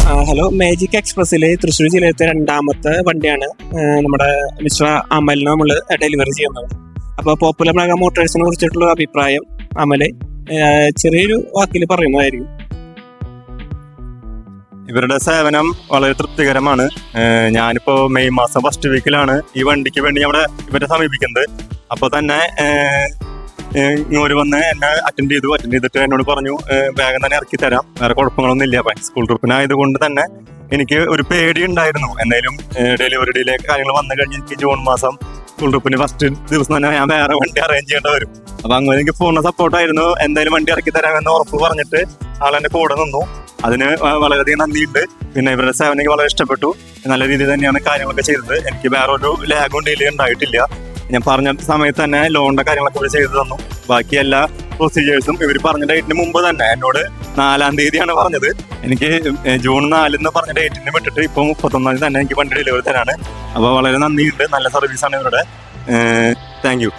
Hello, magic എക്സ്പ്രസ്സിൽ Thrissur ജില്ലയിലത്തെ രണ്ടാമത്തെ വണ്ടിയാണ് നമ്മുടെ മിസ്റ്റർ അമലിന് നമ്മൾ ഡെലിവറി ചെയ്യുന്നത്. അപ്പോൾ പോപ്പുലർ മെഗാ മോട്ടോഴ്സിനെ കുറിച്ചിട്ടുള്ള അഭിപ്രായം അമല് ചെറിയൊരു വാക്കിൽ പറയുന്നതായിരിക്കും. ഇവരുടെ സേവനം വളരെ തൃപ്തികരമാണ്. ഞാനിപ്പോ മെയ് മാസം ഫസ്റ്റ് വീക്കിലാണ് ഈ വണ്ടിക്ക് വേണ്ടി ഇവരെ സമീപിക്കുന്നത്. അപ്പോൾ തന്നെ ഇങ്ങോട്ട് വന്ന് എന്നെ അറ്റൻഡ് ചെയ്തിട്ട് എന്നോട് പറഞ്ഞു വേഗം തന്നെ ഇറക്കി തരാം, വേറെ കുഴപ്പങ്ങളൊന്നും ഇല്ല. സ്കൂൾ ട്രിപ്പിനായതുകൊണ്ട് തന്നെ എനിക്ക് ഒരു പേടി ഉണ്ടായിരുന്നു. എന്തായാലും ഡെലിവറി ഡിലേ കാര്യങ്ങൾ വന്നു കഴിഞ്ഞ് എനിക്ക് ജൂൺ മാസം സ്കൂൾ ട്രിപ്പിന് ഫസ്റ്റ് ദിവസം തന്നെ ഞാൻ വേറെ വണ്ടി അറേഞ്ച് ചെയ്യേണ്ടി വരും. അപ്പൊ അങ്ങനെ എനിക്ക് പൂർണ്ണ സപ്പോർട്ടായിരുന്നു. എന്തായാലും വണ്ടി ഇറക്കി തരാമെന്ന് ഉറപ്പ് പറഞ്ഞിട്ട് ആളെന്റെ കൂടെ നിന്നു. അതിന് വളരെയധികം നന്ദിയുണ്ട്. പിന്നെ ഇവരുടെ സേവനം എനിക്ക് വളരെ ഇഷ്ടപ്പെട്ടു. നല്ല രീതിയിൽ തന്നെയാണ് കാര്യങ്ങളൊക്കെ ചെയ്തത്. എനിക്ക് വേറൊരു ലാഗും ഡിലേ ഉണ്ടായിട്ടില്ല. ഞാൻ പറഞ്ഞ സമയത്ത് തന്നെ ലോണിന്റെ കാര്യങ്ങളൊക്കെ ഇവർ ചെയ്തു തന്നു. ബാക്കി എല്ലാ പ്രൊസീജിയേഴ്സും ഇവർ പറഞ്ഞ ഡേറ്റിന് മുമ്പ് തന്നെ എന്നോട് 4-ാം തീയതിയാണ് പറഞ്ഞത്. എനിക്ക് ജൂൺ 4 പറഞ്ഞ ഡേറ്റിന് വിട്ടിട്ട് ഇപ്പോൾ 31-ാം തീയതി തന്നെ എനിക്ക് വണ്ടി ഡെലിവറി തരാണ്. അപ്പോൾ വളരെ നന്ദിയുണ്ട്. നല്ല സർവീസാണ് ഇവരുടെ. Thank you.